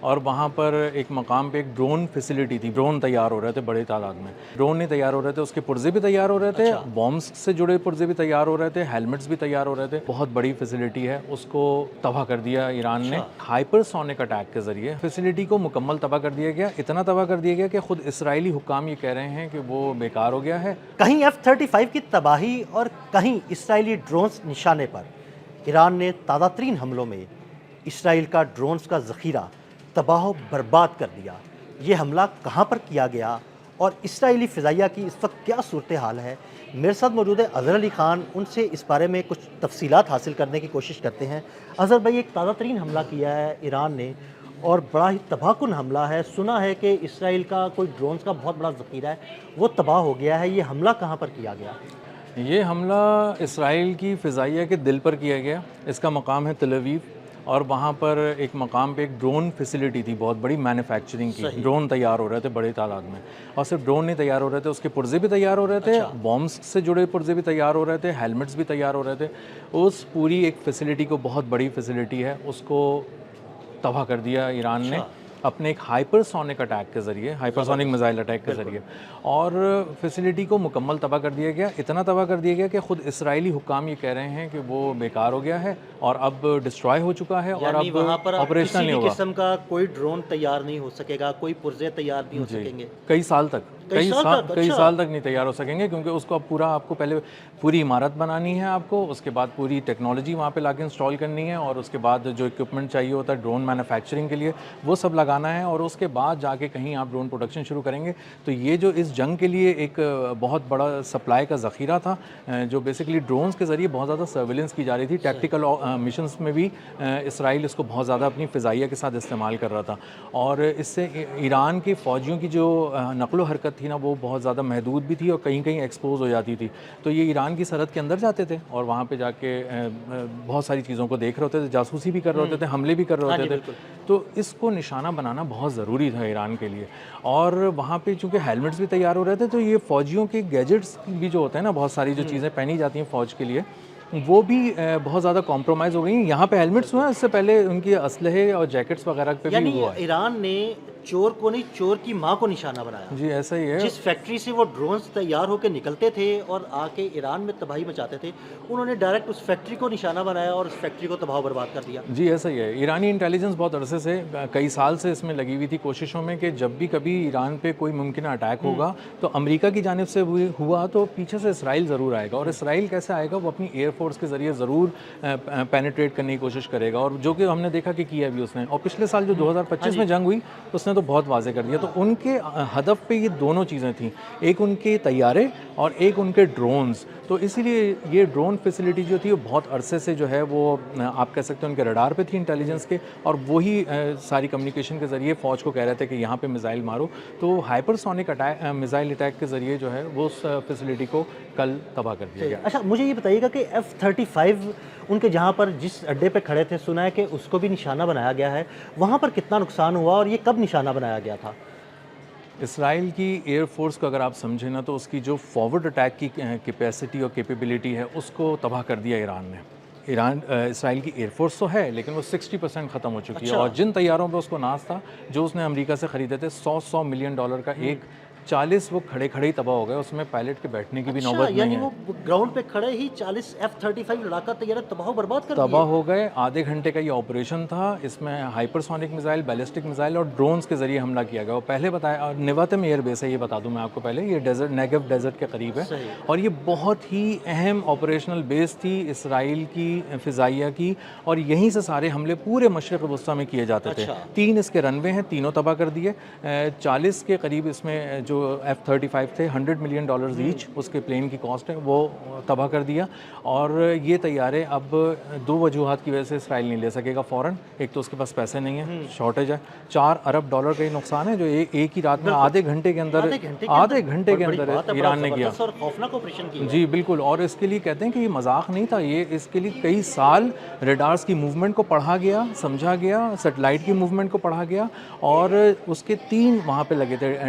اور وہاں پر ایک مقام پہ ایک ڈرون فیسلٹی تھی، ڈرون تیار ہو رہے تھے بڑے تعداد میں، ڈرون نہیں تیار ہو رہے تھے، اس کے پرزے بھی تیار ہو رہے تھے، بامس سے جڑے پرزے بھی تیار ہو رہے تھے، ہیلمٹس بھی تیار ہو رہے تھے۔ بہت بڑی فیسلٹی ہے، اس کو تباہ کر دیا ایران نے ہائپر سونک اٹیک کے ذریعے۔ فیسلٹی کو مکمل تباہ کر دیا گیا، اتنا تباہ کر دیا گیا کہ خود اسرائیلی حکام یہ کہہ رہے ہیں کہ وہ بیکار ہو گیا ہے۔ کہیں F-35 کی تباہی اور کہیں اسرائیلی ڈرونز نشانے پر۔ ایران نے تازہ ترین حملوں میں اسرائیل کا ڈرونز کا ذخیرہ تباہ و برباد کر دیا۔ یہ حملہ کہاں پر کیا گیا اور اسرائیلی فضائیہ کی اس وقت کیا صورتحال ہے؟ میرے ساتھ موجود ہے اظہر علی خان، ان سے اس بارے میں کچھ تفصیلات حاصل کرنے کی کوشش کرتے ہیں۔ اظہر بھائی، ایک تازہ ترین حملہ کیا ہے ایران نے اور بڑا ہی تباہ کن حملہ ہے۔ سنا ہے کہ اسرائیل کا کوئی ڈرونز کا بہت بڑا ذخیرہ ہے، وہ تباہ ہو گیا ہے۔ یہ حملہ کہاں پر کیا گیا؟ یہ حملہ اسرائیل کی فضائیہ کے دل پر کیا گیا، اس کا مقام ہے تل اویو، اور وہاں پر ایک مقام پہ ایک ڈرون فیسلٹی تھی، بہت بڑی مینوفیکچرنگ کی، ڈرون تیار ہو رہے تھے بڑے تعداد میں، اور صرف ڈرون نہیں تیار ہو رہے تھے، اس کے پرزے بھی تیار ہو رہے تھے، بامس سے جڑے پرزے بھی تیار ہو رہے تھے، ہیلمٹس بھی تیار ہو رہے تھے۔ اس پوری ایک فیسلٹی کو، بہت بڑی فیسلٹی ہے، اس کو تباہ کر دیا ایران نے اپنے ایک ہائپر سونک اٹیک کے ذریعے، ہائپر سونک میزائل اٹیک کے ذریعے، اور فیسلٹی کو مکمل تباہ کر دیا گیا، اتنا تباہ کر دیا گیا کہ خود اسرائیلی حکام یہ کہہ رہے ہیں کہ وہ بیکار ہو گیا ہے اور اب ڈسٹرائے ہو چکا ہے، اور اب وہاں پر آپریشنل نہیں کسی ہوگا۔ بھی قسم کا کوئی ڈرون تیار نہیں ہو سکے گا، کوئی پرزے تیار نہیں ہو سکیں گے کئی سال تک، کئی سال تک نہیں تیار ہو سکیں گے، کیونکہ اس کو اب پورا، آپ کو پہلے پوری عمارت بنانی ہے، آپ کو اس کے بعد پوری ٹیکنالوجی وہاں پہ لا کے انسٹال کرنی ہے، اور اس کے بعد جو اکوپمنٹ چاہیے ہوتا ہے ڈرون مینوفیکچرنگ کے لیے وہ سب لگانا ہے، اور اس کے بعد جا کے کہیں آپ ڈرون پروڈکشن شروع کریں گے۔ تو یہ جو اس جنگ کے لیے ایک بہت بڑا سپلائی کا ذخیرہ تھا، جو بیسکلی ڈرونز کے ذریعے بہت زیادہ سرویلنس کی جا رہی تھی، ٹیکٹیکل مشنز میں بھی اسرائیل اس کو بہت زیادہ اپنی فضائیہ کے ساتھ استعمال کر رہا تھا، اور اس سے ایران کے فوجیوں کی جو نقل و حرکت تھی نا، وہ بہت زیادہ محدود بھی تھی اور کہیں کہیں ایکسپوز ہو جاتی تھی۔ تو یہ ایران کی سرحد کے اندر جاتے تھے اور وہاں پہ جا کے بہت ساری چیزوں کو دیکھ رہے ہوتے تھے، جاسوسی بھی کر رہے ہوتے تھے، حملے بھی کر رہے ہوتے تھے۔ تو اس کو نشانہ بنانا بہت ضروری تھا ایران کے لیے، اور وہاں پہ چونکہ ہیلمٹس بھی تیار ہو رہے تھے، تو یہ فوجیوں کے گیجٹس بھی جو ہوتے ہیں نا، بہت ساری جو چیزیں پہنی جاتی ہیں فوج کے لیے، وہ بھی بہت زیادہ کمپرومائز ہو گئی ہیں۔ یہاں پہ ہیلمٹس ہوئے ہیں، اس سے پہلے ان کی اسلحے اور جیکٹس وغیرہ پہ بھی ہوا ہے۔ ایران نے چور کو نہیں، چور کی ماں کو نشانہ بنایا۔ جی ایسا ہی ہے۔ جس فیکٹری سے وہ ڈرونز تیار ہو کے نکلتے تھے اور آ کے ایران میں تباہی مچاتے تھے، انہوں نے ڈائریکٹ اس فیکٹری کو نشانہ بنایا اور اس فیکٹری کو تباہ و برباد کر دیا۔ جی ایسا ہی ہے۔ ایرانی انٹیلیجنس بہت عرصے سے، کئی سال سے اس میں لگی ہوئی تھی کوششوں میں کہ جب بھی کبھی ایران پہ کوئی ممکنہ اٹیک ہوگا تو امریکہ کی جانب سے ہوا تو پیچھے سے اسرائیل ضرور آئے گا، اور اسرائیل کیسے آئے گا؟ وہ اپنی ایئر فورس کے ذریعے ضرور پینیٹریٹ کرنے کی کوشش کرے گا، اور جو کہ ہم نے دیکھا کہ کیا بھی اس نے، اور پچھلے سال جو 2025 میں جنگ ہوئی اس نے تو بہت واضح کر دیا۔ تو ان کے ہدف پہ یہ دونوں چیزیں تھیں، ایک ان کے طیارے اور ایک ان کے ڈرونز۔ تو اسی لیے یہ ڈرون فیسلٹی جو تھی وہ بہت عرصے سے جو ہے وہ آپ کہہ سکتے ہیں ان کے رڈار پہ تھی انٹیلیجنس کے، اور وہی ساری کمیونیکیشن کے ذریعے فوج کو کہہ رہے تھے کہ یہاں پہ میزائل مارو۔ تو ہائپر سونک میزائل اٹیک کے ذریعے جو ہے وہ اس فیسلٹی کو کل تباہ کر دیا گیا۔ اچھا، مجھے یہ بتائیے گا کہ F-35 ان کے جہاں پر جس اڈے پہ کھڑے تھے، سنا ہے کہ اس کو بھی نشانہ بنایا گیا ہے، وہاں پر کتنا نقصان ہوا اور یہ کب نشانہ بنایا گیا تھا؟ اسرائیل کی ایئر فورس کو اگر آپ سمجھیں نا، تو اس کی جو فارورڈ اٹیک کی کیپیسٹی اور کیپیبلٹی ہے اس کو تباہ کر دیا ایران نے۔ اسرائیل کی ایئر فورس تو ہے لیکن وہ 60% ختم ہو چکی ہے، اور جن طیاروں پہ اس کو ناز تھا جو اس نے امریکہ سے خریدے تھے، $100 ملین کا ایک، 40 وہ کھڑے ہی تباہ ہو گئے، اس میں پائلٹ کے بیٹھنے کی بھی نوبت نہیں ہے۔ یعنی وہ گراؤنڈ پہ کھڑے ہی 40 F-35 لڑاکا طیارے تباہ و برباد کر دیے؟ تباہ ہو گئے۔ آدھے گھنٹے کا یہ آپریشن تھا، اس میں hyper sonic missile, ballistic missile اور ڈرونز کے ذریعے حملہ کیا گیا۔ وہ پہلے بتایا، اور نیواتم ایئر بیس ہے، یہ بتا دوں میں آپ کو پہلے، یہ ڈیزرٹ، نیگیو ڈیزرٹ کے قریب ہے، اور یہ بہت ہی اہم آپریشنل بیس تھی اسرائیل کی فضائیہ کی، اور یہیں سے سارے حملے پورے مشرق وسطیٰ میں کیے جاتے تھے۔ 3 اس کے رن وے ہیں، تینوں تباہ کر دیے۔ 40 کے قریب اس میں جو F-35 تھے، $100 ملین ایچ اس کے پلین کی کاسٹ ہے، وہ تباہ کر دیا۔ اور یہ طیارے اب 2 وجوہات کی وجہ سے اسرائیل نہیں لے سکے گا فوراً، ایک تو اس کے پاس پیسے نہیں ہیں، شارٹیج ہے، $4 ارب کا یہ نقصان ہے جو ایک ہی رات میں آدھے گھنٹے کے اندر ایران نے کیا۔ جی بالکل، اور اس کے لیے کہتے ہیں کہ یہ مذاق نہیں تھا، یہ اس کے لیے کئی سال ریڈارز کی موومنٹ کو پڑھا گیا، سمجھا گیا، سیٹلائٹ کی موومنٹ کو پڑھا گیا، اور اس کے 3 وہاں پہ لگے تھے،